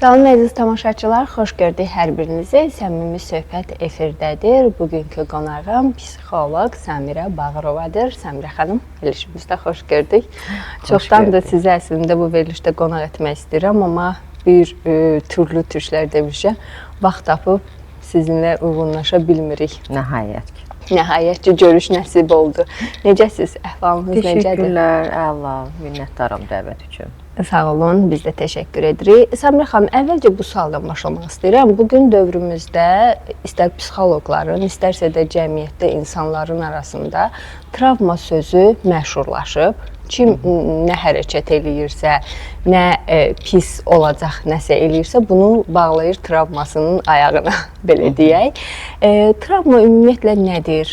Salam əziz tamaşaçılar, xoş gördük hər birinizi. Səmimi söhbət efirdədir. Bugünkü qonağım psixoloq Səmirə Bağırovadır. Səmirə xanım, verilişimizdə xoş gördük. Çoxdandır sizi əslində bu verilişdə qonaq etmək istəyirəm, amma bir türlü türklər demişəm. Vaxt tapıb sizinlə uyğunlaşa bilmirik. Nəhayət ki. Nəhayət ki, görüş nəsib oldu. Necəsiz? Əhvalınız necədir? Təşəkkürlər, əla, minnətdaram dəvət üçün. Sağ olun, biz də təşəkkür edirik. Səmirə xanım, əvvəlcə bu sualdan başlamaq istəyirəm. Bugün dövrümüzdə istər psixoloqların, istərsə də cəmiyyətdə insanların arasında travma sözü məşhurlaşıb. Kim nə hərəkət eləyirsə, nə pis olacaq nəsə eləyirsə, bunu bağlayır travmasının ayağına, belə deyək. Travma ümumiyyətlə nədir?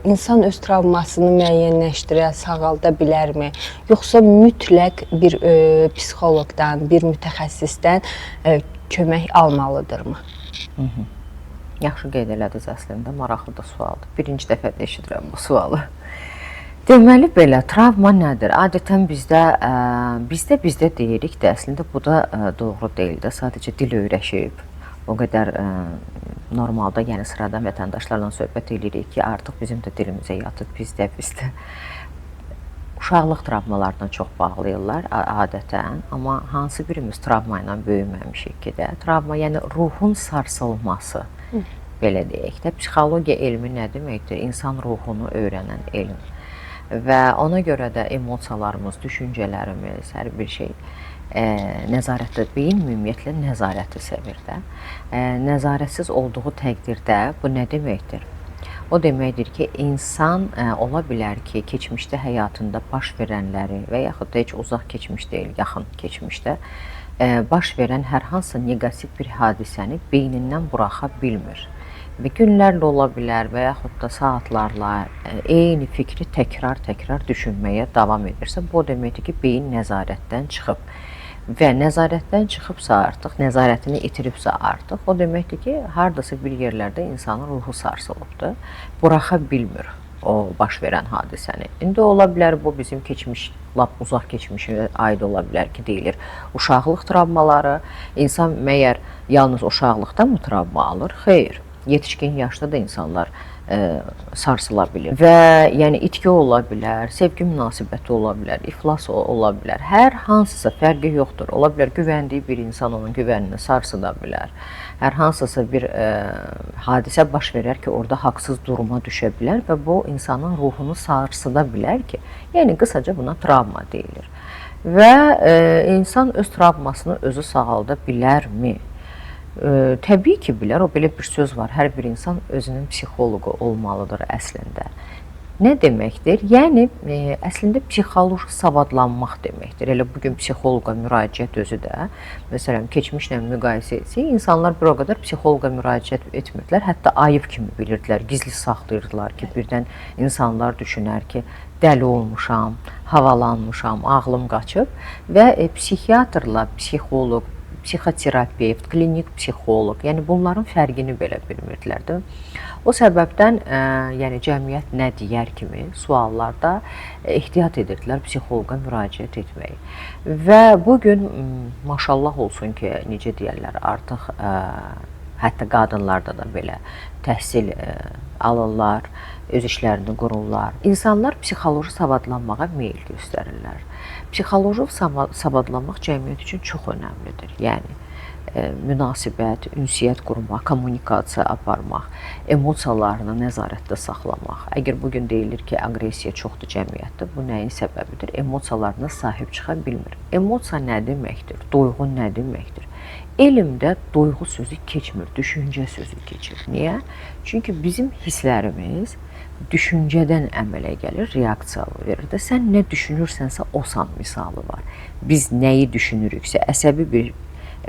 İnsan öz travmasını müəyyənləşdirə, sağalda bilərmi? Yoxsa mütləq bir psixoloqdan, bir mütəxəssisdən kömək almalıdırmı? Yaxşı qeyd elədiniz əslində, maraqlı da sualdır. Birinci dəfə də eşidirəm bu sualı. Deməli belə, travma nədir? Adətən bizdə deyirik də, əslində bu da doğru deyil də, sadəcə dil öyrəşib. O qədər normalda, yəni sıradan vətəndaşlarla söhbət edirik ki, artıq bizim də dilimizə yatıb bizdə. Uşaqlıq travmalarına çox bağlayırlar adətən, amma hansı birimiz travma ilə böyüməmişik ki də, travma, yəni ruhun sarsılması, belə deyək də. Psixologiya elmi nə deməkdir? İnsan ruhunu öyrənən elm və ona görə də emosiyalarımız, düşüncələrimiz, hər bir şey nəzarətdə, beyin ümumiyyətlə nəzarəti sevir də. Nəzarətsiz olduğu təqdirdə bu nə deməkdir? O deməkdir ki, insan ola bilər ki, keçmişdə həyatında baş verənləri və yaxud da heç uzaq keçmiş deyil, yaxın keçmişdə baş verən hər hansı neqativ bir hadisəni beynindən buraxa bilmir. Və günlərlə ola bilər və yaxud da saatlarla eyni fikri təkrar düşünməyə davam edirsə, bu deməkdir ki, beyin nəzarətdən çıxıb. Və nəzarətdən çıxıbsa artıq, nəzarətini itiribsə artıq, o deməkdir ki, hardasa bir yerlərdə insanın ruhu sarsılıbdır, buraxa bilmir o baş verən hadisəni. İndi ola bilər, bu bizim keçmiş, lap uzaq keçmişə aid ola bilər ki, deyilir. Uşaqlıq travmaları, insan məyər yalnız uşaqlıqda mı travma alır? Xeyr, yetişkin yaşda da insanlar sarsıla bilir. Və yəni itki ola bilər, sevgi münasibəti ola bilər, iflas ola bilər. Hər hansısa fərqi yoxdur. Ola bilər güvəndiyi bir insan onun güvənini sarsıda bilər. Hər hansısa bir hadisə baş verər ki, orada haqsız duruma düşə bilər və bu insanın ruhunu sarsıda bilər ki, yəni qısaca buna travma deyilir. Və insan öz travmasını özü sağalda bilərmi? Təbii ki, bilər. O belə bir söz var. Hər bir insan özünün psixoloqu olmalıdır əslində. Nə deməkdir? Yəni, əslində psixoloji savadlanmaq deməkdir. Elə bugün psixoloqa müraciət özü də, məsələn, keçmişlə müqayisə etsək, insanlar bir o qədər psixoloqa müraciət etmirdilər. Hətta ayıb kimi bilirdilər, gizli saxlayırdılar ki, birdən insanlar düşünər ki, dəli olmuşam, havalanmışam, ağlım qaçıb və psixiatrla psixoloq, psixoterapevt, klinik psixoloq, yəni bunların fərqini belə bilmirdilər də. O səbəbdən, yəni cəmiyyət nə deyər kimi suallarda ehtiyat edirdilər psixoloqa müraciət etməyi. Və bugün maşallah olsun ki, necə deyərlər, artıq hətta qadınlarda da belə təhsil alırlar, öz işlərini qururlar. İnsanlar psixoloji savadlanmağa meyil göstərirlər. Psixoloji savadlanmaq cəmiyyət üçün çox önəmlidir. Yəni, münasibət, ünsiyyət qurmaq, kommunikasiya aparmaq, emosiyalarını nəzarətdə saxlamaq. Əgər bugün deyilir ki, aqressiya çoxdur cəmiyyətdə, bu nəyin səbəbidir? Emosiyalarına sahib çıxa bilmir. Emosiya nə deməkdir? Duyğu nə deməkdir? Elmdə duyğu sözü keçmir, düşüncə sözü keçir. Niyə? Çünki bizim hisslərimiz düşüncədən əmələ gəlir, reaksiya verir də. Sən nə düşünürsənsə, osan misalı var. Biz nəyi düşünürüksə, əsəbi bir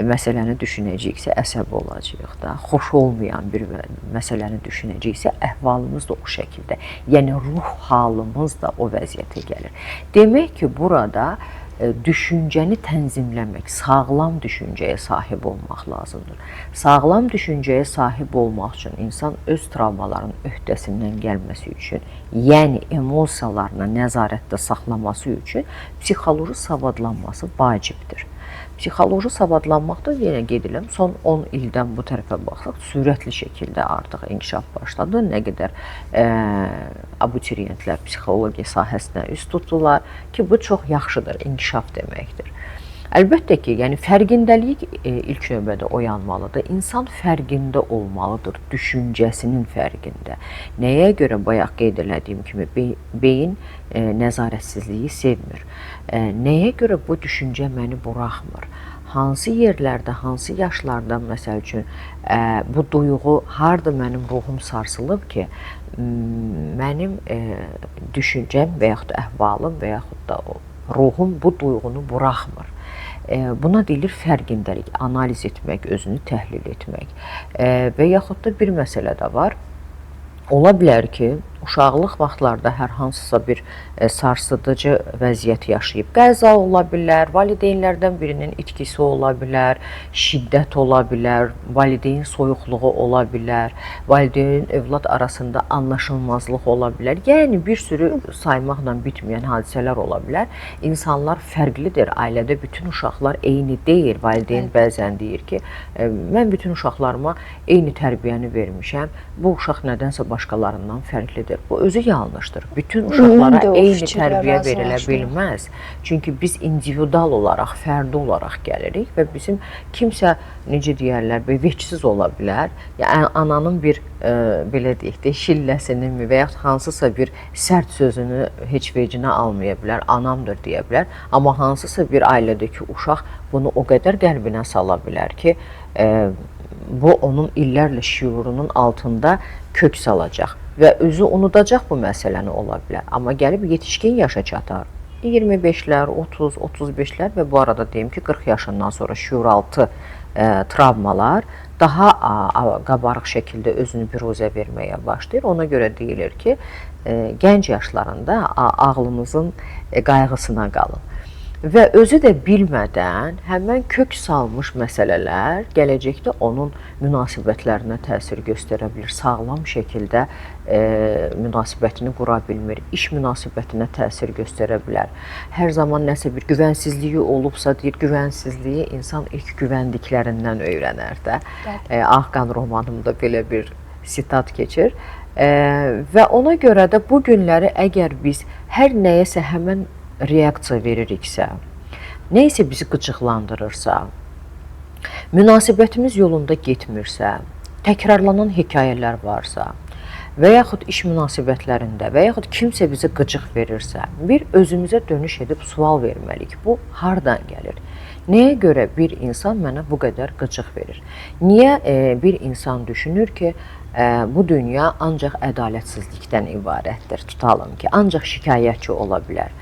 məsələni düşünəcəksə, əsəbi olacaq da. Xoş olmayan bir məsələni düşünəcəksə, əhvalımız da o şəkildə. Yəni, ruh halımız da o vəziyyətə gəlir. Demək ki, burada düşüncəni tənzimləmək, sağlam düşüncəyə sahib olmaq lazımdır. Sağlam düşüncəyə sahib olmaq üçün insan öz travmaların öhdəsindən gəlməsi üçün, yəni emosiyalarını nəzarətdə saxlaması üçün psixoloji savadlanması vacibdir. Psixoloji savadlanmaqda yenə qeyd edirəm, son 10 ildən bu tərəfə baxsaq, sürətli şəkildə artıq inkişaf başladı. Nə qədər abituriyentlər psixologiya sahəsinə üst tutdular ki, bu çox yaxşıdır, inkişaf deməkdir. Əlbəttə ki, yəni fərqindəlik ilk növbədə oyanmalıdır. İnsan fərqində olmalıdır, düşüncəsinin fərqində. Nəyə görə bayaq qeyd elədiyim kimi beyin nəzarətsizliyi sevmir. Nəyə görə bu düşüncə məni buraxmır? Hansı yerlərdə, hansı yaşlarda məsəl üçün bu duyğu harda mənim ruhum sarsılıb ki, mənim düşüncəm və yaxud da əhvalım və yaxud da ruhum bu duyğunu buraxmır. Buna deyilir fərqindəlik, analiz etmək, özünü təhlil etmək. Və yaxud da bir məsələ də var. Ola bilər ki, uşaqlıq vaxtlarda hər hansısa bir sarsıdıcı vəziyyət yaşayıb. Qəza ola bilər, valideynlərdən birinin itkisi ola bilər, şiddət ola bilər, valideyn soyuqluğu ola bilər, valideyn övlad arasında anlaşılmazlıq ola bilər. Yəni bir sürü saymaqla bitməyən hadisələr ola bilər. İnsanlar fərqlidir. Ailədə bütün uşaqlar eyni deyil. Valideyn bəzən deyir ki, mən bütün uşaqlarıma eyni tərbiyəni vermişəm. Bu uşaq nədənsə başqalarından fərqlidir. Bu özü yanlışdır. Bütün uşaqlara eyni tərbiyə verilə bilməz. Çünki biz individual olaraq, fərdi olaraq gəlirik və bizim kimsə, necə deyərlər, vecsiz ola bilər. Yəni ananın bir belə deyək də şilləsini və yaxud hansısa bir sərt sözünü heç vecinə almaya bilər, anamdır deyə bilər. Amma hansısa bir ailədəki uşaq bunu o qədər qəlbinə sala bilər ki, bu onun illərlə şüurunun altında kök salacaq və özü unudacaq bu məsələni ola bilər. Amma gəlib yetişkin yaşa çatar. 25-lər, 30, 35-lər və bu arada deyim ki, 40 yaşından sonra şüuraltı travmalar daha qabarıq şəkildə özünü biruzə verməyə başlayır. Ona görə deyilir ki, gənc yaşlarında ağlınızın qayğısına qalın. Və özü də bilmədən həmən kök salmış məsələlər gələcəkdə onun münasibətlərinə təsir göstərə bilir. Sağlam şəkildə münasibətini qura bilmir, iş münasibətinə təsir göstərə bilər. Hər zaman nəsə bir güvənsizliyi olubsa, deyir, güvənsizliyi insan ilk güvəndiklərindən öyrənər də. Ağqan romanımda belə bir sitat keçir. Və ona görə də bu günləri əgər biz hər nəyəsə həmən reaksiya veririksə, neysə bizi qıcıqlandırırsa, münasibətimiz yolunda getmirsə, təkrarlanan hekayələr varsa və yaxud iş münasibətlərində və yaxud kimsə bizə qıcıq verirsə, bir özümüzə dönüş edib sual verməliyik. Bu hardan gəlir? Nəyə görə bir insan mənə bu qədər qıcıq verir? Niyə bir insan düşünür ki, bu dünya ancaq ədalətsizlikdən ibarətdir, tutalım ki, ancaq şikayətçi ola bilər.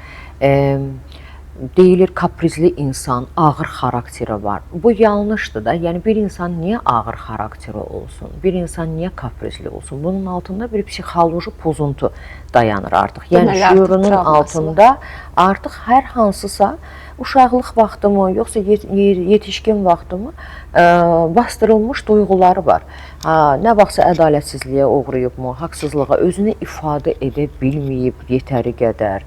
Deyilir, kaprizli insan, ağır xarakteri var. Bu yanlışdır da. Yəni bir insan niyə ağır xarakteri olsun? Bir insan niyə kaprizli olsun? Bunun altında bir psixoloji pozuntu dayanır artıq. Yəni şüurunun altında artıq hər hansısa uşaqlıq vaxtımı, yoxsa yetişkin vaxtımı bastırılmış duyğuları var. Nə vaxtsa ədalətsizliyə uğrayıbmı, haqsızlığa özünü ifadə edə bilməyib yetəri qədər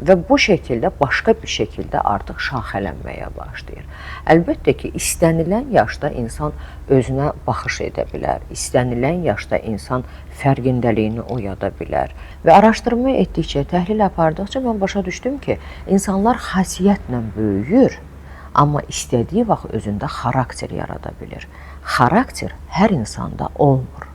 və bu şəkildə başqa bir şəkildə artıq şaxələnməyə başlayır. Əlbəttə ki, istənilən yaşda insan özünə baxış edə bilər. İstənilən yaşda insan fərqindəliyini oyada bilər. Və araşdırma etdikcə, təhlil apardıqca mən başa düşdüm ki, insanlar xasiyyətlə böyüyür, amma istədiyi vaxt özündə xarakter yarada bilir. Xarakter hər insanda olmur.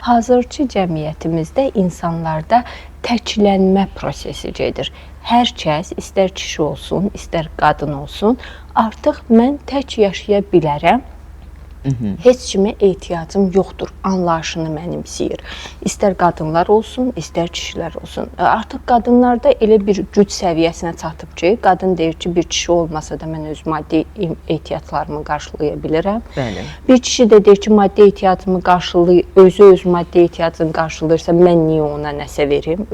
Hazırki cəmiyyətimizdə insanlarda təklənmə prosesi gedir. Hər kəs, istər kişi olsun, istər qadın olsun, artıq mən tək yaşaya bilərəm, heç kimə ehtiyacım yoxdur anlayışını mənimsəyir. İstər qadınlar olsun, istər kişilər olsun. Artıq qadınlarda elə bir güc səviyyəsinə çatıb ki, qadın deyir ki, bir kişi olmasa da mən öz maddi ehtiyaclarımı qarşılaya bilirəm. Bəli. Bir kişi də deyir ki, maddi ehtiyacımı qarşılayır, özü öz maddi ehtiyacını qarşılayırsa, mən niyə ona nəsə verim?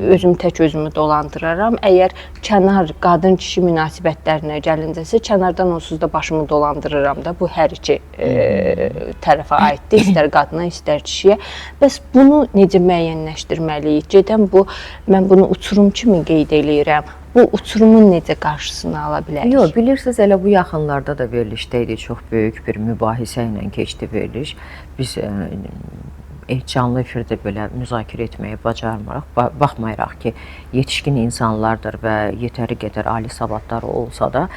Özüm tək özümü dolandıraram. Əgər kənar qadın-kişi münasibətlərinə gəlincəsə, kənardan onsuz da başımı dolandırıram da, bu hər iki tərəfə aiddir, istər qadına, istər kişiyə. Bəs bunu necə müəyyənləşdirməliyik? Mən bunu uçurum kimi qeyd eləyirəm. bu uçurumun necə qarşısını ala bilərik? Yox, bilirsiniz, elə bu yaxınlarda da verilişdə idi, çox böyük bir mübahisə ilə keçdi veriliş. Biz canlı efirdə belə müzakirə etməyi bacarmırıq. Baxmayaraq ki, yetişkin insanlardır və yetəri qədər ali savadları olsa da,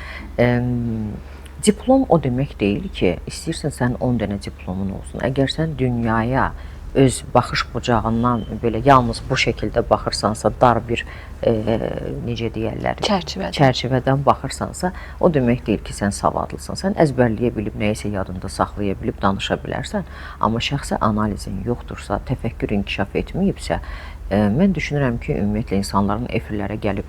diplom o demək deyil ki, istəyirsən sən 10 dənə diplomun olsun. Əgər sən dünyaya öz baxış bucağından belə yalnız bu şəkildə baxırsansa, dar bir necə deyirlər, çərçivədən baxırsansa, o demək deyil ki, sən savadlısan. Sən əzbərləyə bilib, nəyisə yadında saxlaya bilib danışa bilərsən, amma şəxsi analizin yoxdursa, təfəkkür inkişaf etməyibsə, mən düşünürəm ki, ümumiyyətlə insanların efirlərə gəlib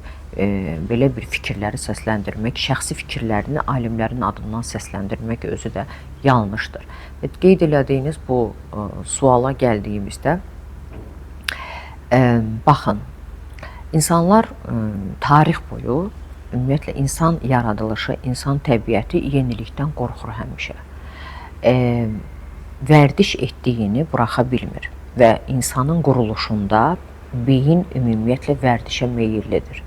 belə bir fikirləri səsləndirmək, şəxsi fikirlərini alimlərin adından səsləndirmək özü də yanlışdır. Qeyd elədiyiniz bu suala gəldiyimizdə, baxın, insanlar tarix boyu, ümumiyyətlə insan yaradılışı, insan təbiəti yenilikdən qorxur həmişə. Vərdiş etdiyini buraxa bilmir və insanın quruluşunda beyin ümumiyyətlə vərdişə meyillidir.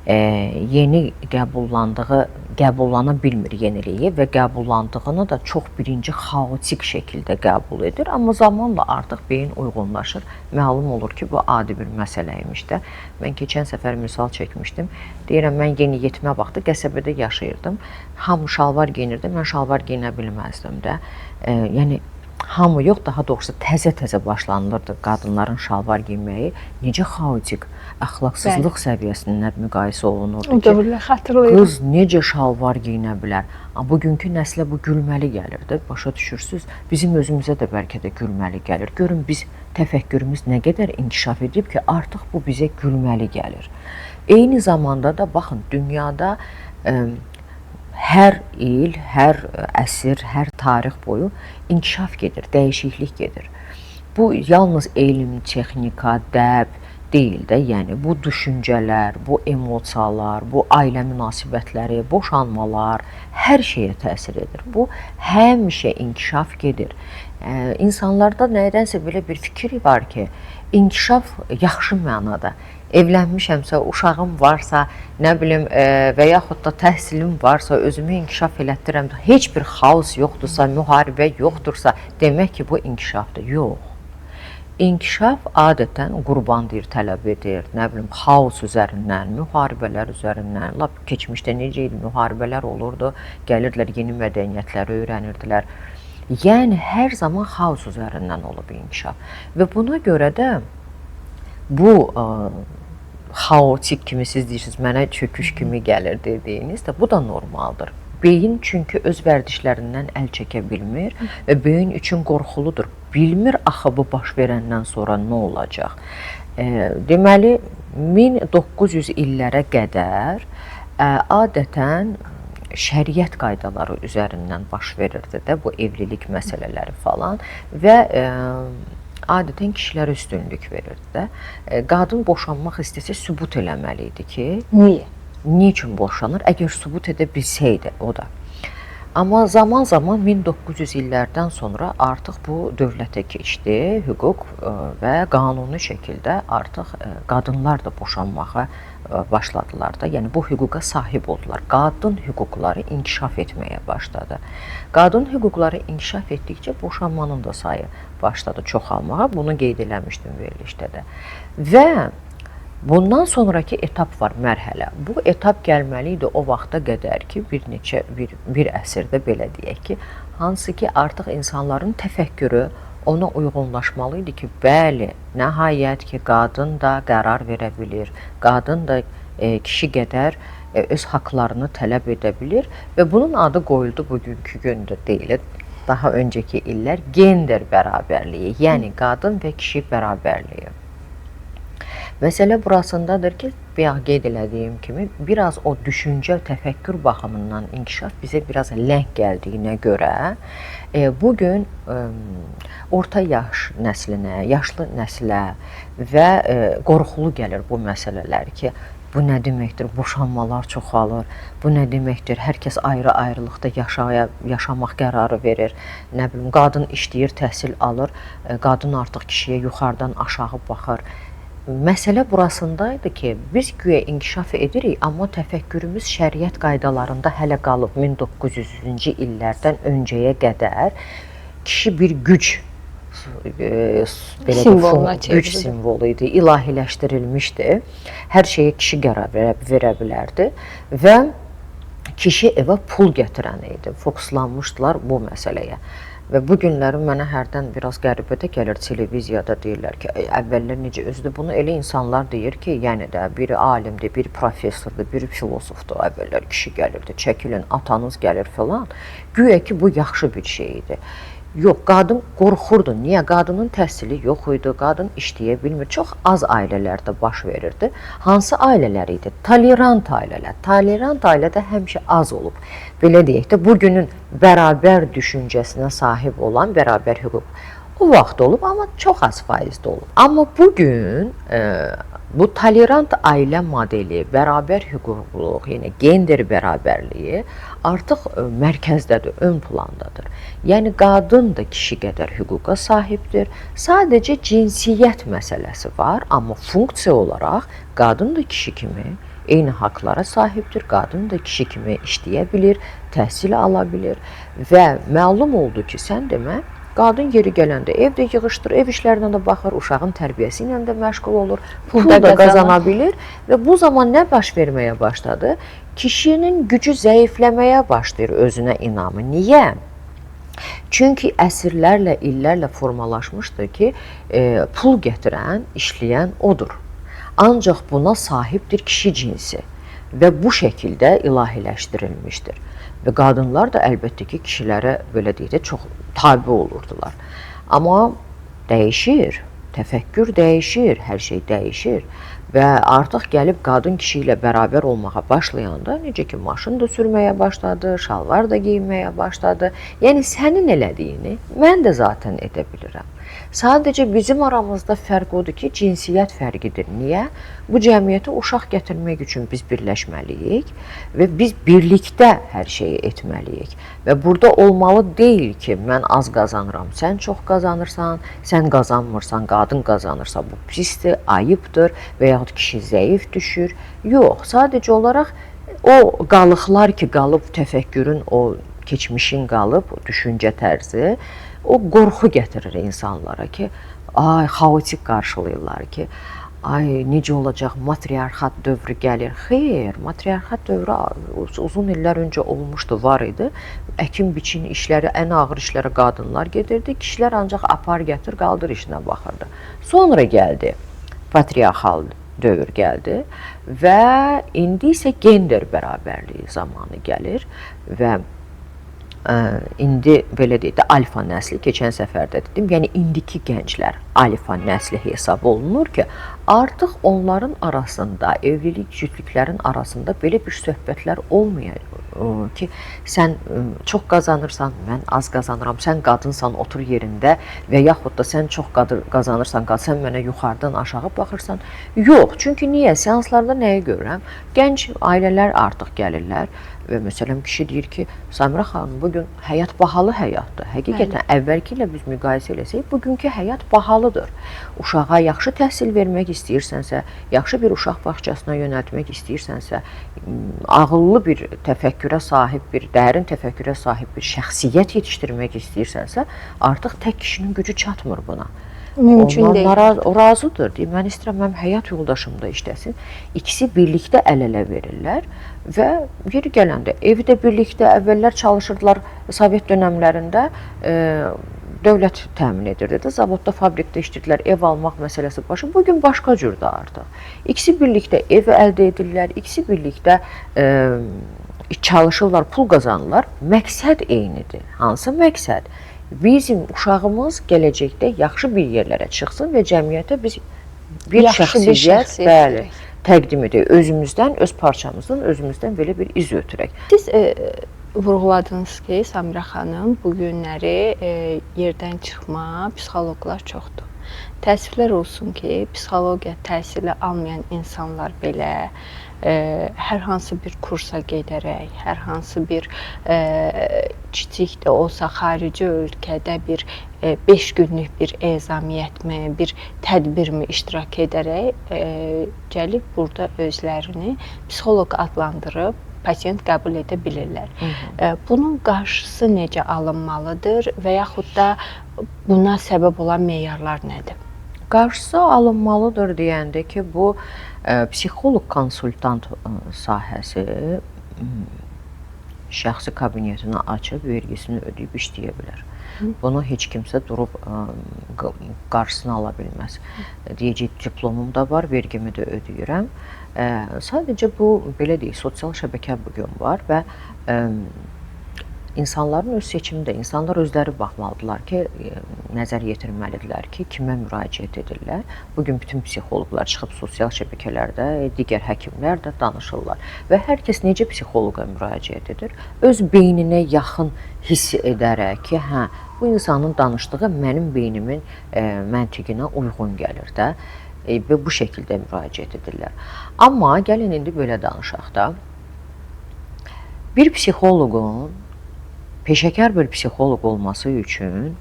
Yeni qəbullana bilmir yeniliyi və qəbullandığını da çox birinci xaotik şəkildə qəbul edir. Amma zamanla artıq beyin uyğunlaşır. Məlum olur ki, bu adi bir məsələ imiş də. Mən keçən səfər misal çəkmişdim. Deyirəm, mən yeniyetmə vaxtı qəsəbədə yaşayırdım. Hamı şalvar geyinirdi, mən şalvar geyinə bilməzdim də. Yəni, hamı yox, daha doğrusu təzə-təzə başlanılırdı qadınların şalvar giyməyi. Necə xaotik, əxlaqsızlıq səviyyəsindən müqayisə olunurdu ki, qız necə şalvar giyinə bilər. Bugünkü nəslə bu gülməli gəlirdi, başa düşürsünüz. Bizim özümüzə də bəlkə də gülməli gəlir. Görün, biz təfəkkürümüz nə qədər inkişaf edib ki, artıq bu bizə gülməli gəlir. Eyni zamanda da, baxın, dünyada hər il, hər əsr, hər tarix boyu inkişaf gedir, dəyişiklik gedir. Bu, yalnız elm, texnika, dəb deyil də, yəni bu düşüncələr, bu emosiyalar, bu ailə münasibətləri, boşanmalar, hər şeyə təsir edir. Bu, həmişə inkişaf gedir. İnsanlarda nədənsə belə bir fikir var ki, inkişaf yaxşı mənada. Evlənmişəmsə, uşağım varsa, nə bilim, və yaxud da təhsilim varsa, özümü inkişaf elətdirəm, heç bir xaos yoxdursa, müharibə yoxdursa, demək ki, bu inkişafdır. Yox. İnkişaf adətən qurbandır, tələb edir, nə bilim, xaos üzərindən, müharibələr üzərindən, lap keçmişdə necə idi, müharibələr olurdu, gəlirdilər, yeni mədəniyyətləri öyrənirdilər. Yəni, hər zaman xaos üzərindən olub inkişaf. Və buna görə də bu xaotik kimi, siz deyirsiniz, mənə çöküş kimi gəlir dediyiniz də, bu da normaldır. Beyin çünki öz vərdişlərindən əl çəkə bilmir və beyin üçün qorxuludur. Bilmir axı bu baş verəndən sonra nə olacaq. Deməli, 1900 illərə qədər adətən şəriət qaydaları üzərindən baş verirdi də bu evlilik məsələləri falan və adətən kişilərə üstünlük verirdi də. Qadın boşanmaq istəsə sübut eləməli idi ki, niçin boşanır? Əgər sübut edə bilsəydi o da. Amma zaman-zaman 1900 illərdən sonra artıq bu dövlətə keçdi, hüquq və qanuni şəkildə artıq qadınlar da boşanmağa başladılar da. Yəni bu hüquqa sahib oldular. Qadın hüquqları inkişaf etməyə başladı. Qadın hüquqları inkişaf etdikcə boşanmanın da sayı başladı çoxalmağa. Bunu qeyd eləmişdim verilişdə də. Və bundan sonraki etap var, mərhələ. Bu etap gəlməli idi o vaxta qədər ki, bir əsrdə belə deyək ki, hansı ki artıq insanların təfəkkürü ona uyğunlaşmalı idi ki, bəli, nəhayət ki, qadın da qərar verə bilir, qadın da kişi qədər öz haqlarını tələb edə bilir və bunun adı qoyuldu bugünkü gündə deyil, daha öncəki illər gender bərabərliyi, yəni qadın və kişi bərabərliyi. Məsələ burasındadır ki, bayaq qeyd elədiyim kimi, biraz o düşüncə, təfəkkür baxımından inkişaf bizə biraz ləng gəldiyinə görə, bugün orta yaş nəslinə, yaşlı nəslə və qorxulu gəlir bu məsələlər ki, bu nə deməkdir, boşanmalar çoxalır, bu nə deməkdir, hər kəs ayrı-ayrılıqda yaşamaq qərarı verir, nə bilim, qadın işləyir, təhsil alır, qadın artıq kişiyə yuxarıdan aşağı baxır. məsələ burasındaydı ki, biz güya inkişaf edirik, amma təfəkkürümüz şəriət qaydalarında hələ qalıb 1900-cü illərdən öncəyə qədər kişi bir güc Simvoluna güc çevrildi. simvolu idi, ilahiləşdirilmişdi. Hər şeyə kişi qərar verə bilərdi və kişi evə pul gətirən idi. Fokuslanmışdılar bu məsələyə. Və bu günləri mənə hərdən biraz qəribə də gəlir, televiziyada deyirlər ki, əvvəllər necə özü bunu elə insanlar deyir ki, yəni də biri alimdir, biri professordur, biri filosofdur. Əvvəllər kişi gəlirdi, çəkilin, atanız gəlir filan. Güya ki bu yaxşı bir şey idi. Yox, qadın qorxurdu. Niyə? Qadının təhsili yox idi, qadın işləyə bilmir. Çox az ailələrdə baş verirdi. Hansı ailələr idi? Tolerant ailələr. Tolerant ailə də həmişə az olub. Belə deyək də, bugünün bərabər düşüncəsinə sahib olan bərabər hüquq o vaxt olub, amma çox az faizdə olub. Amma bugün bu tolerant ailə modeli, bərabər hüquqluq, yəni gender bərabərliyi artıq mərkəzdədir, ön plandadır. Yəni qadın da kişi qədər hüquqa sahibdir. Sadəcə cinsiyyət məsələsi var, amma funksiya olaraq qadın da kişi kimi eyni haqlara sahibdir. Qadın da kişi kimi işləyə bilir, təhsil ala bilir və məlum oldu ki, sən demə qadın yeri gələndə evdə yığışdır, ev işlərinə də baxır, uşağın tərbiyəsi ilə də məşğul olur, pul da qazana bilir və bu zaman nə baş verməyə başladı? Kişinin gücü zəifləməyə başlayır, özünə inamı. Niyə? Çünki əsrlərlə, illərlə formalaşmışdır ki, pul gətirən, işləyən odur. Ancaq buna sahibdir kişi cinsi və bu şəkildə ilahiləşdirilmişdir. Və qadınlar da əlbəttə ki, kişilərə belə deyək də çox tabi olurdular. Amma dəyişir, təfəkkür dəyişir, hər şey dəyişir və artıq gəlib qadın kişi ilə bərabər olmağa başlayanda, necə ki, maşın da sürməyə başladı, şalvar da giyinməyə başladı. Yəni, sənin elədiyini mən də zaten edə bilirəm. Sadəcə bizim aramızda fərq odur ki, cinsiyyət fərqidir. Niyə? Bu cəmiyyətə uşaq gətirmək üçün biz birləşməliyik və biz birlikdə hər şeyi etməliyik. Və burada olmalı deyil ki, mən az qazanıram, sən çox qazanırsan, sən qazanmırsan, qadın qazanırsa bu pisdir, ayıbdır və yaxud kişi zəif düşür. Yox, sadəcə olaraq o qalıqlar ki, qalıb təfəkkürün, o keçmişin qalıb, düşüncə tərzi, o qorxu gətirir insanlara ki, ay, xaotik qarşılayırlar ki, ay, necə olacaq, matriarxat dövrü gəlir. Xeyr, matriarxat dövrü uzun illər öncə olmuşdu, var idi. Əkin-biçin işləri, ən ağır işlərə qadınlar gedirdi, kişilər ancaq apar gətir, qaldır işinə baxırdı. Sonra gəldi, patriarxal dövr gəldi və indi isə gender bərabərliyi zamanı gəlir və indi belə deyək də alfa nəsli, keçən səfərdə dedim, yəni indiki gənclər alfa nəsli hesab olunur ki, artıq onların arasında, evlilik, cütlüklərin arasında belə bir söhbətlər olmayacaq ki, sən çox qazanırsan, mən az qazanıram, sən qadınsan, otur yerində və yaxud da sən çox qazanırsan, sən mənə yuxarıdan aşağı baxırsan. Yox, çünki niyə? Seanslarda nəyi görürəm? Gənc ailələr artıq gəlirlər və məsələn kişi deyir ki, Samira xanım, bugün həyat bahalı həyatdır. Həqiqətən, əvvəlki ilə biz müqayisə eləsək, bugünkü həyat bahalıdır. Uşağa yaxşı təhsil vermək istəyirsənsə, yaxşı bir uşaq bağçasına yönəltmək istəyirsənsə, ağıllı bir təfəkkürə sahib, bir dərin təfəkkürə sahib bir şəxsiyyət yetişdirmək istəyirsənsə, artıq tək kişinin gücü çatmır buna. Mümkün deyil. O razıdır, deyir, mən istəyirəm, mənim həyat yoldaşım da işləsin. İkisi birlikdə əl-ələ verirlər və yeri gələndə evdə birlikdə əvvəllər çalışırdılar, Sovet dönəmlərində dövlət təmin edirdi də, zavodda, fabrikdə işləyirdilər, ev almaq məsələsi başı. Bugün başqa cürdür artıq. İkisi birlikdə ev əldə edirlər, ikisi birlikdə çalışırlar, pul qazanırlar. Məqsəd eynidir. Hansı məqsəd? Bizim uşağımız gələcəkdə yaxşı bir yerlərə çıxsın və cəmiyyətə biz bir şəxsiyyət təqdim edək. Özümüzdən, öz parçamızdan, özümüzdən belə bir iz ötürək. Siz vurğuladınız ki, Samira xanım, bu günləri yerdən çıxma psixoloqlar çoxdur. Təəssüflər olsun ki, psixologiya təhsili almayan insanlar belə hər hansı bir kursa gedərək, hər hansı bir kiçik də olsa xarici ölkədə bir 5 günlük bir ezamiyyətmi, bir tədbirmi iştirak edərək gəlib burada özlərini psixoloq adlandırıb pasiyent qəbul edə bilirlər. Bunun qarşısı necə alınmalıdır və yaxud da buna səbəb olan meyarlar nədir? Qarşısı alınmalıdır deyəndə ki, bu psixoloq konsultant sahəsi şəxsi kabinetini açıb, vergisini ödəyib işləyə bilər. Bunu heç kimsə durub qarşısını ala bilməz. Deyəcək, diplomum da var, vergimi də ödəyirəm. Sadəcə bu, belə deyək, sosial şəbəkə bugün var və insanların öz seçimində, insanlar özləri baxmalıdırlar ki, nəzər yetirməlidirlər ki, kimə müraciət edirlər. Bugün bütün psixoloqlar çıxıb sosial şəbəkələrdə, digər həkimlər də danışırlar. Və hər kəs necə psixoloqa müraciət edir? Öz beyninə yaxın hiss edərək ki, hə, bu insanın danışdığı mənim beynimin məntiqinə uyğun gəlir də və bu şəkildə müraciət edirlər. Amma gəlin indi belə danışaq da, bir psixoloqun peşəkar bir psixoloq olması üçün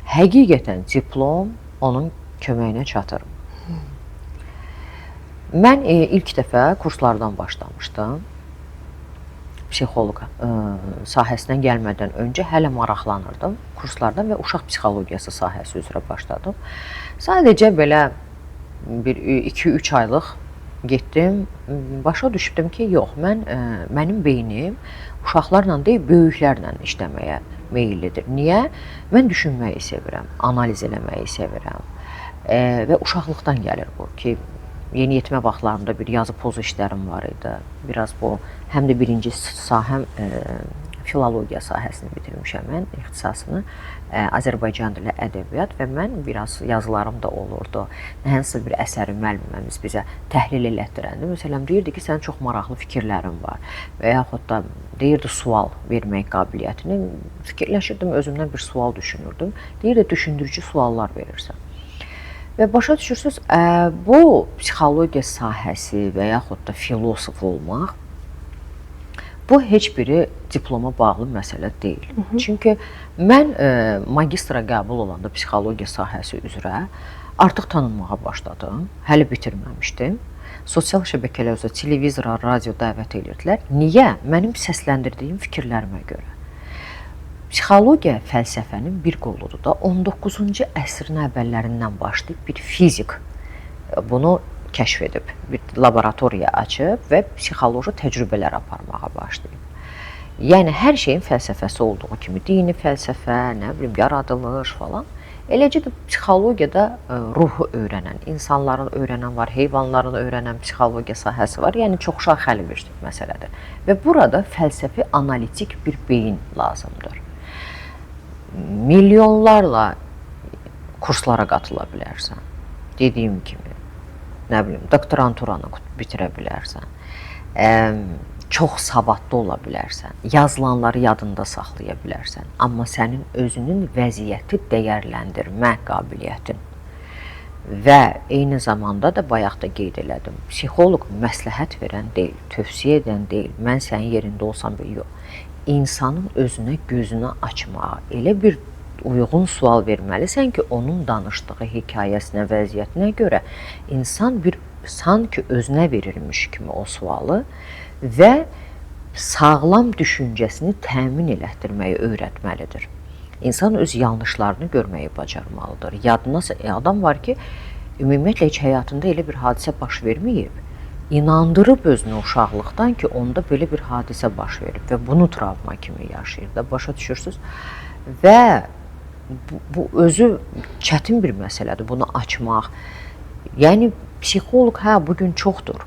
həqiqətən diplom onun köməyinə çatır. Mən ilk dəfə kurslardan başlamışdım. Psixoloq sahəsinə gəlmədən öncə hələ maraqlanırdım kurslardan və uşaq psixologiyası sahəsi üzrə başladım. Sadəcə belə bir 2-3 aylıq getdim, başa düşdüm ki, yox, mənim beynim uşaqlarla deyil, böyüklərlə işləməyə meyillidir. Niyə? Mən düşünməyi sevirəm, analiz eləməyi sevirəm və uşaqlıqdan gəlir bu ki, yeniyetmə vaxtlarında bir yazı pozu işlərim var idi. Biraz bu, həm də birinci sahəm filologiya sahəsini bitirmişəm mən, ixtisasını, Azərbaycan dili ədəbiyyat və mən biraz yazılarım da olurdu. Hansısa bir əsəri müəllimimiz bizə təhlil elətdirəndə, məsələn, deyirdi ki, sənin çox maraqlı fikirlərin var və yaxud da deyirdi sual vermək qabiliyyətini, fikirləşirdim, özümdən bir sual düşünürdüm, deyirdi, düşündürücü suallar verirsən. Və başa düşürsünüz, bu psixologiya sahəsi və yaxud da filosof olmaq, bu heç biri diploma bağlı məsələ deyil. Çünki mən magistra qəbul olanda psixologiya sahəsi üzrə artıq tanınmağa başladım, hələ bitirməmişdim. Sosial şəbəkələr üzrə televizora, radio dəvət edirdilər. Niyə? Mənim səsləndirdiyim fikirlərimə görə. Psixologiya fəlsəfənin bir qoludur da 19-cu əsrin əvvəllərindən başlayıb bir fizik bunu kəşf edib, bir laboratoriya açıb və psixoloji təcrübələr aparmağa başlayıb. Yəni, hər şeyin fəlsəfəsi olduğu kimi, dini fəlsəfə, nə bilim, yaradılış falan. Eləcə də psixologiyada ruhu öyrənən, insanların öyrənən var, heyvanların öyrənən psixologiya sahəsi var. Yəni, çoxşaxəli bir məsələdir. Və burada fəlsəfi analitik bir beyin lazımdır. Milyonlarla kurslara qatıla bilərsən. Dediyim kimi, nə bilim, doktoranturanı bitirə bilərsən. Çox savadlı ola bilərsən. Yazılanları yadında saxlaya bilərsən. Amma sənin özünün vəziyyəti dəyərləndirmə qabiliyyətin və eyni zamanda da bayaq da qeyd elədim, psixoloq məsləhət verən deyil, tövsiyə edən deyil, mən sənin yerində olsam belə yox. İnsanın özünə gözünü açmağa elə bir uyğun sual verməlisən ki, onun danışdığı hekayəsinə, vəziyyətinə görə insan bir sanki özünə verilmiş kimi o sualı və sağlam düşüncəsini təmin elətdirməyi öyrətməlidir. İnsan öz yanlışlarını görməyi bacarmalıdır. Yadına adam var ki, ümumiyyətlə heç həyatında elə bir hadisə baş verməyib. İnandırıb özünü uşaqlıqdan ki, onda belə bir hadisə baş verib və bunu travma kimi yaşayır da, başa düşürsünüz. Və bu özü çətin bir məsələdir, bunu açmaq. Yəni, psixoloq, hə, bugün çoxdur.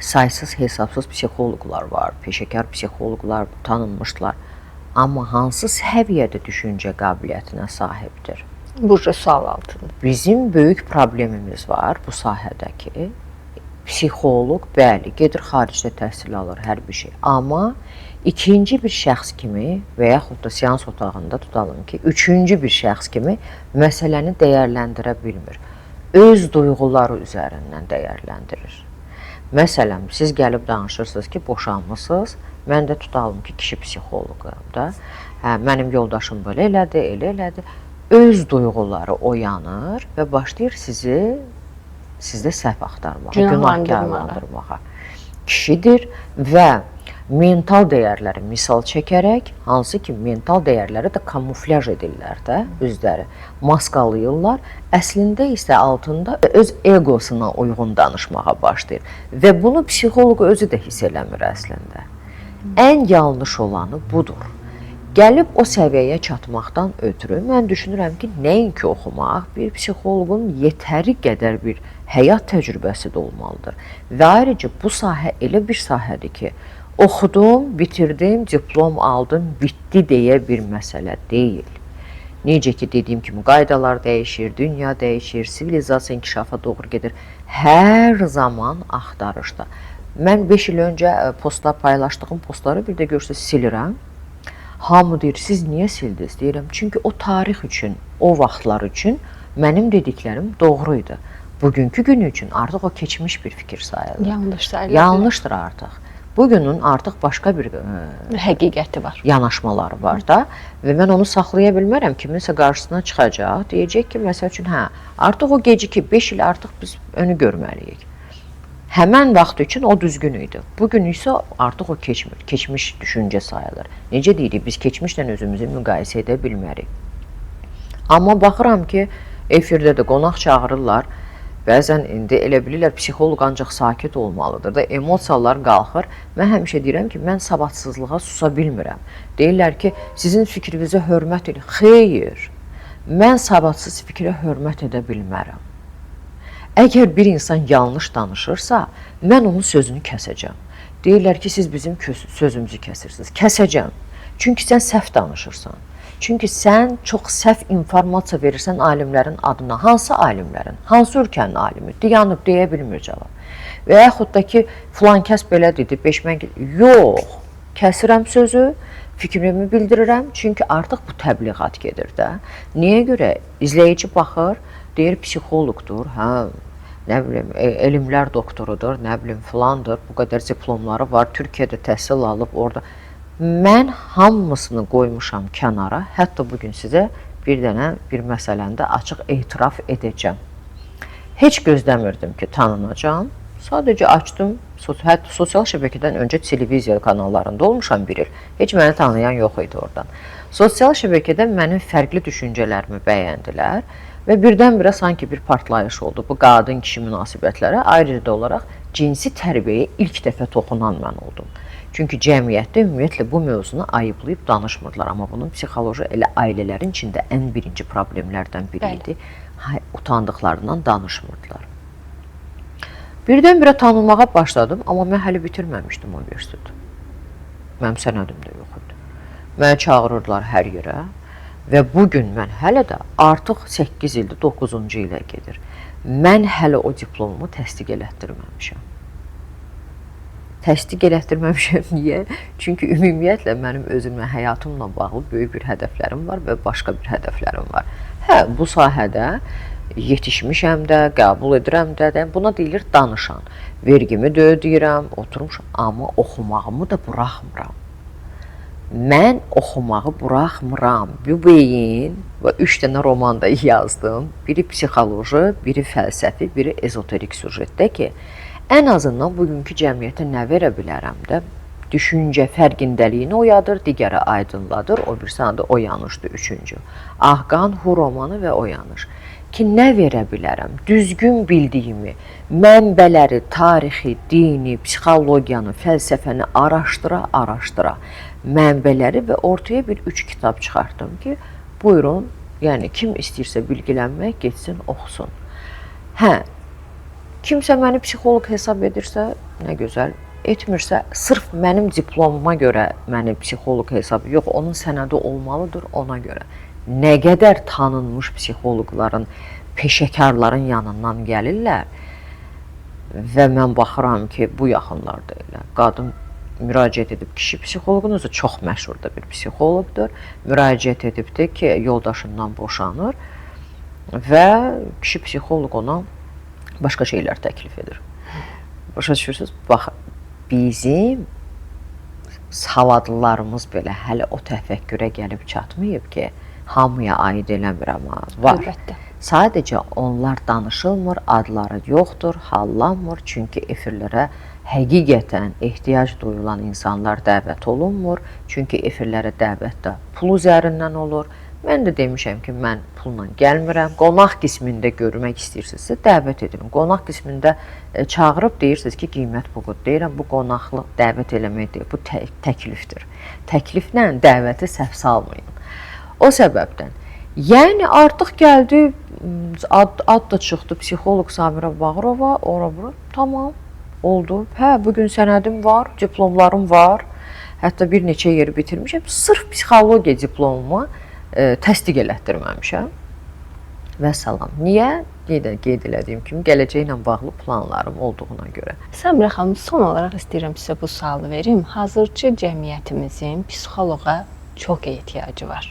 Saysız, hesabsız psixoloqlar var, peşəkar psixoloqlar tanınmışlar. Amma hansı səviyyədə düşüncə qabiliyyətinə sahibdir? Burada sual altında. Bizim böyük problemimiz var bu sahədəki. Psixoloq, bəli, gedir xaricdə təhsil alır, hər bir şey. Amma ikinci bir şəxs kimi və yaxud da seans otağında tutalım ki, üçüncü bir şəxs kimi məsələni dəyərləndirə bilmir. Öz duyğuları üzərindən dəyərləndirir. Məsələn, siz gəlib danışırsınız ki, boşanmısınız. Mən də tutalım ki, kişi psixoloquyam da. Hə, mənim yoldaşım belə elədi, elə elədi. Öz duyğuları oyanır və başlayır sizdə səhv axtarmağa, günahkarlandırmağa. Kişidir və mental dəyərləri misal çəkərək, hansı ki, mental dəyərləri də kamuflaj edirlər də özləri, maskalayırlar. Əslində isə altında öz egosuna uyğun danışmağa başlayır və bunu psixoloq özü də hiss eləmir əslində. Ən yanlış olanı budur. Gəlib o səviyyəyə çatmaqdan ötürü mən düşünürəm ki, nəinki oxumaq bir psixoloqun yetəri qədər bir həyat təcrübəsi də olmalıdır. Və ayrıca bu sahə elə bir sahədir ki, oxudum, bitirdim, diplom aldım, bitdi deyə bir məsələ deyil. Necə ki, dediyim kimi, qaydalar dəyişir, dünya dəyişir, sivilizasiya inkişafa doğru gedir. Hər zaman axtarışda. Mən 5 il öncə postlar paylaşdığım postları bir də görsəz silirəm. Hamı deyir, siz niyə sildiniz? Deyirəm, çünki o tarix üçün, o vaxtlar üçün mənim dediklərim doğruydu. Bugünkü gün üçün artıq o keçmiş bir fikir sayılır. Yanlış sayılır. Yanlışdır artıq. Bugünün artıq başqa bir həqiqəti var. Yanaşmaları var da və mən onu saxlaya bilmərəm. Kiminsə qarşısına çıxacaq, deyəcək ki, məsəl üçün, hə, artıq o geciki 5 il artıq biz önü görməliyik. Həmən vaxt üçün o düzgün idi. Bugün isə artıq o keçmir, keçmiş düşüncə sayılır. Necə deyirik, biz keçmişlə özümüzü müqayisə edə bilmərik. Amma baxıram ki, efirdə də qonaq çağırırlar. Bəzən indi elə bilirlər, psixoloq ancaq sakit olmalıdır da, emosiyalar qalxır. Mən həmişə deyirəm ki, mən savadsızlığa susa bilmirəm. Deyirlər ki, sizin fikrinizə hörmət edin. Xeyr, mən savadsız fikrə hörmət edə bilmərəm. Əgər bir insan yanlış danışırsa, mən onun sözünü kəsəcəm. Deyirlər ki, siz bizim sözümüzü kəsirsiniz. Kəsəcəm. Çünki sən səhv danışırsan. Çünki sən çox səhv informasiya verirsən alimlərin adına. Hansı alimlərin? Hansı ölkənin alimi? Dayanıb deyə bilmir cavab. Və yaxud da ki, filan kəs belə dedi, yox, kəsirəm sözü, fikrimi bildirirəm. Çünki artıq bu təbliğat gedir də. Niyə görə? İzləyici baxır, deyir psixoloqdur, hə, nə bilim, elmlər doktorudur, nə bilim, filandır, bu qədər diplomları var, Türkiyədə təhsil alıb orada. Mən hamısını qoymuşam kənara, hətta bugün sizə bir dənə bir məsələndə açıq etiraf edəcəm. Heç gözləmirdim ki, tanınacam. Sadəcə açdım, hətta sosial şəbəkədən öncə televiziya kanallarında olmuşam bir il. Heç məni tanıyan yox idi oradan. Sosial şəbəkədən mənim fərqli düşüncələrimi bəyəndilər. Və birdən-birə sanki bir partlayış oldu. Bu qadın-kişi münasibətlərə ayrıca olaraq cinsi tərbiyəyə ilk dəfə toxunan mən oldum. Çünki cəmiyyətdə ümumiyyətlə bu mövzunu ayıblayıb danışmırdılar. Amma bunun psixoloji elə ailələrin içində ən birinci problemlərdən biri idi. Utandıqlarından danışmırdılar. Birdən-birə tanınmağa başladım, amma mən hələ bitirməmişdim universiteti. Mənim sənədim də yox idi. Mənə çağırırdılar hər yerə. Və bugün mən hələ də artıq 8 ildir, 9-cu ilə gedir. Mən hələ o diplomumu təsdiq elətdirməmişəm. Təsdiq elətdirməmişəm, niyə? Çünki ümumiyyətlə mənim özümlə, həyatımla bağlı böyük bir hədəflərim var və başqa bir hədəflərim var. Hə, bu sahədə yetişmişəm də, qəbul edirəm də, buna deyilir danışan. Vergimi də ödəyirəm, oturmuşam, amma oxumağımı da buraxmıram. Mən oxumağı buraxmıram. Bu beyin və 3 dənə roman da yazdım. Biri psixoloji, biri fəlsəfi, biri ezoterik süjetdə ki, ən azından bugünkü cəmiyyətə nə verə bilərəm də, düşüncə fərqindəliyini oyadır, digəri aydınladır, o bir sənə də oyanışdır, 3-cü. Ağqan, Hu romanı və oyanış. Ki, nə verə bilərəm? Düzgün bildiyimi, mənbələri, tarixi, dini, psixologiyanı, fəlsəfəni araşdıra, mənbələri və ortaya bir 3 kitab çıxartdım ki, buyurun, yəni kim istəyirsə bilgilənmək, getsin, oxusun. Hə, kimsə məni psixoloq hesab edirsə, nə gözəl, etmirsə, sırf mənim diplomuma görə məni psixoloq hesab, yox, onun sənədi olmalıdır ona görə. Nə qədər tanınmış psixoloqların, peşəkarların yanından gəlirlər və mən baxıram ki, bu yaxınlarda elə, qadın müraciət edib, kişi psixoloqunuz çox məşhur da bir psixoloqdur, müraciət edibdir ki, yoldaşından boşanır və kişi psixoloq ona başqa şeylər təklif edir. Başa düşürsünüz? Bax, bizim savadlılarımız belə hələ o təfəkkürə gəlib çatmayıb ki, hamıya aid eləmirəm, var. Əlbəttə. Sadəcə onlar danışılmır, adları yoxdur, hallanmır, çünki efirlərə həqiqətən ehtiyac duyulan insanlar dəvət olunmur, çünki efirlərə dəvət də pul üzərindən olur. Mən də demişəm ki, mən pulla gəlmirəm. Qonaq qismində görmək istəyirsinizsə dəvət edin. Qonaq qismində çağırıb deyirsiniz ki, qiymət budur. Deyirəm, bu qonaqlıq dəvət eləmək deyil, bu təklifdir. Təkliflə dəvəti səhv salmayın. O səbəbdən. Yəni artıq gəldi, ad da çıxdı, psixoloq Samirə Bağırova, ora bura, tamam, oldu. Hə, bugün sənədim var, diplomlarım var. Hətta bir neçə yeri bitirmişəm. Sırf psixologiya diplomumu təsdiq elətdirməmişəm. Və salam. Niyə? Qeyd elədiyim kimi gələcəklə bağlı planlarım olduğuna görə. Samirə xanım, son olaraq istəyirəm sizə bu sualı verim. Hazırki cəmiyyətimizin psixoloqa çox ehtiyacı var.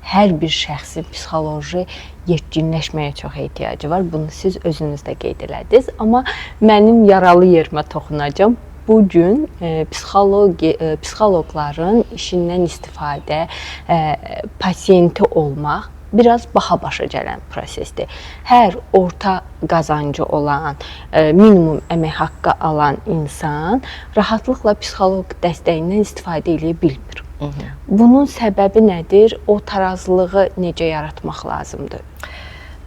Hər bir şəxsin psixoloji yetkinləşməyə çox ehtiyacı var. Bunu siz özünüz də qeyd elədiniz. Amma mənim yaralı yerimə toxunacağam. Bugün psixoloqların işindən istifadə, pasiyenti olmaq biraz baha başa gələn prosesdir. Hər orta qazancı olan, minimum əmək haqqı alan insan rahatlıqla psixoloq dəstəyindən istifadə edə bilmir. Bunun səbəbi nədir? O tarazlığı necə yaratmaq lazımdır?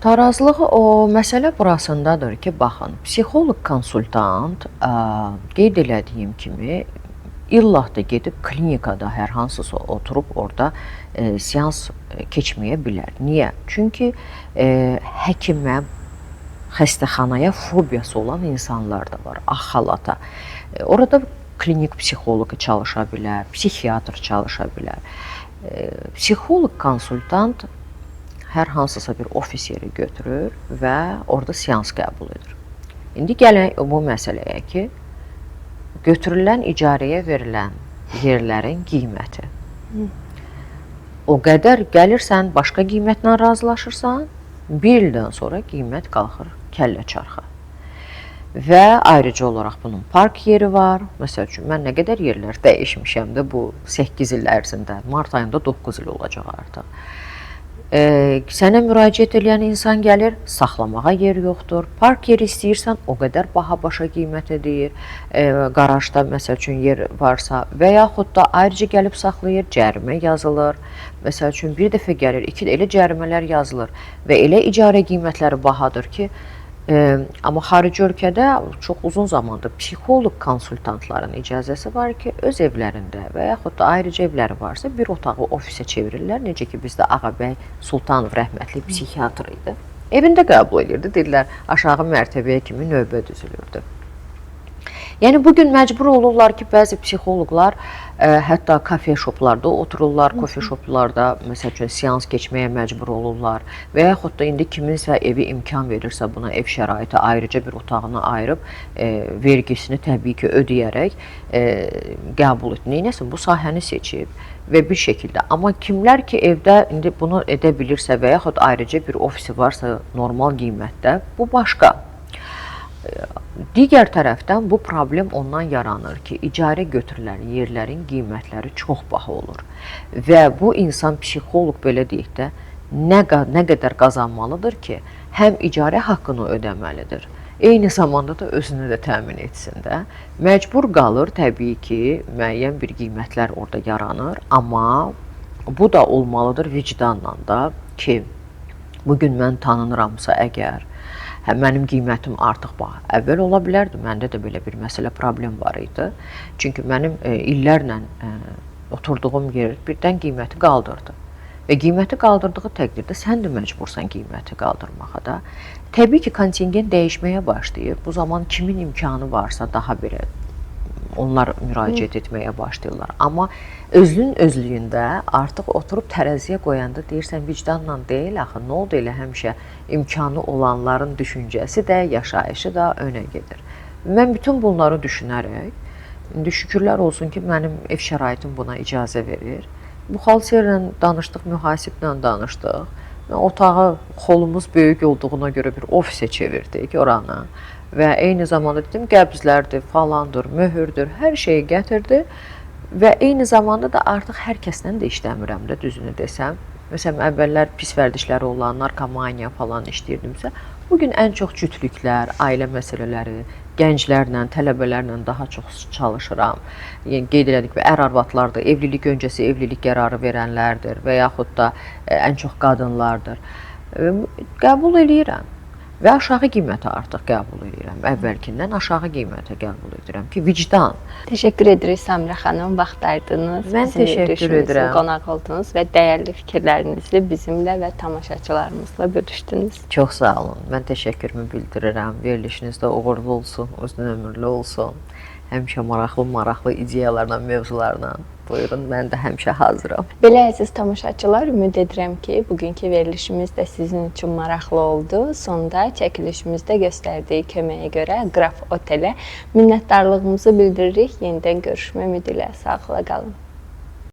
Tarazlığı o məsələ burasındadır ki, baxın, psixoloq konsultant qeyd elədiyim kimi illah da gedib klinikada hər hansısa oturub orada seans keçməyə bilər. Niyə? Çünki həkimə, xəstəxanaya fobiyası olan insanlar da var, axalata. Orada klinik psixoloq çalışa bilər, psixiatr çalışa bilər. Psixoloq konsultant hər hansısa bir ofis yeri götürür və orada seans qəbul edir. İndi gələk bu məsələyə ki, götürülən icarəyə verilən yerlərin qiyməti. O qədər gəlirsən, başqa qiymətlə razılaşırsan, bir ildən sonra qiymət qalxır kəllə çarxa. Və ayrıca olaraq bunun park yeri var. Məsəl üçün, mən nə qədər yerlər dəyişmişəm də bu 8 il ərzində, mart ayında 9 il olacaq artıq. Sənə müraciət edən insan gəlir, saxlamağa yer yoxdur. Park yeri istəyirsən, o qədər baha başa qiymət edir. Qarajda məsəl üçün yer varsa və yaxud da ayrıca gəlib saxlayır, cərimə yazılır. Məsəl üçün bir dəfə gəlir, iki də elə cərimələr yazılır və elə icarə qiymətləri bahadır ki, amma xarici ölkədə çox uzun zamandır psixoloq konsultantların icazəsi var ki, öz evlərində və yaxud da ayrıca evləri varsa bir otağı ofisə çevirirlər. Necə ki, bizdə Ağabəy Sultanov rəhmətli psixiatr idi. Evində qəbul edirdi, dedilər, aşağı mərtəbəyə kimi növbə düzülürdü. Yəni, bugün məcbur olurlar ki, bəzi psixoloqlar hətta kafe şoplarda otururlar, kofe şoplarda, məsəl üçün, seans keçməyə məcbur olurlar və yaxud da indi kiminsə evi imkan verirsə buna ev şəraiti ayrıca bir otağını ayırıb, vergisini təbii ki, ödəyərək qəbul etsin. Neynəsin? Bu sahəni seçib və bir şəkildə. Amma kimlər ki, evdə indi bunu edə bilirsə və yaxud ayrıca bir ofisi varsa normal qiymətdə, bu başqa. Digər tərəfdən bu problem ondan yaranır ki, icarə götürülən yerlərin qiymətləri çox baha olur və bu insan psixoloq belə deyək də nə qədər qazanmalıdır ki, həm icarə haqqını ödəməlidir, eyni zamanda da özünü də təmin etsin də. Məcbur qalır təbii ki, müəyyən bir qiymətlər orada yaranır, amma bu da olmalıdır vicdanla da ki, bugün mən tanınıramsa əgər, mənim qiymətim artıq bax, əvvəl ola bilərdi, məndə də belə bir məsələ, problem var idi. Çünki mənim illərlə oturduğum yer birdən qiyməti qaldırdı. Və qiyməti qaldırdığı təqdirdə sən də məcbursan qiyməti qaldırmağa da. Təbii ki, kontingent dəyişməyə başlayır. Bu zaman kimin imkanı varsa daha belə onlar müraciət etməyə başlayırlar. Amma özünün özlüyündə artıq oturub tərəziyə qoyanda deyirsən, vicdanla deyil, axı, nə oldu elə həmişə imkanı olanların düşüncəsi də, yaşayışı da önə gedir. Mən bütün bunları düşünərək, indi şükürlər olsun ki, mənim ev şəraitim buna icazə verir. Buxalterlə danışdıq, mühasiblə danışdıq. Otağı, xolumuz böyük olduğuna görə bir ofisə çevirdik oranı. və eyni zamanda dedim qəbzlərdir, falandır, möhürdür, hər şeyi gətirdi və eyni zamanda da artıq hər kəslə də işləmirəm də, düzünü desəm. Məsələn, əvvəllər pis vərdişləri olan, narkomaniya falan işləyirdimsə, bugün ən çox cütlüklər, ailə məsələləri, gənclərlə, tələbələrlə daha çox çalışıram. Yəni qeyd elədik və ər-arvadlardır, evlilik öncəsi evlilik qərarı verənlərdir və yaxud da ən çox qadınlardır. Qəbul eləyirəm və aşağı qiymətə artıq qəbul edirəm. Əvvəlkindən aşağı qiymətə qəbul edirəm ki, vicdan. Təşəkkür edirik Səmrə xanım, vaxt ayırdınız. Mən təşəkkür edirəm. Qonaq oldunuz və dəyərli fikirlərinizi bizimlə və tamaşaçılarımızla bölüşdünüz. Çox sağ olun. Mən təşəkkürümü bildirirəm. Verilişiniz də uğurlu olsun, uzun ömürlü olsun. Həmişə maraqlı ideyalarla, mövzularla. Buyurun, mən də həmişə hazıram. Belə əziz tamaşaçılar, ümid edirəm ki, bugünkü verilişimiz də sizin üçün maraqlı oldu. Sonda çəkilişimizdə göstərdiyi köməyə görə Qraf Otelə minnətdarlığımızı bildiririk. Yenidən görüşmək ümidi ilə sağlıqla qalın.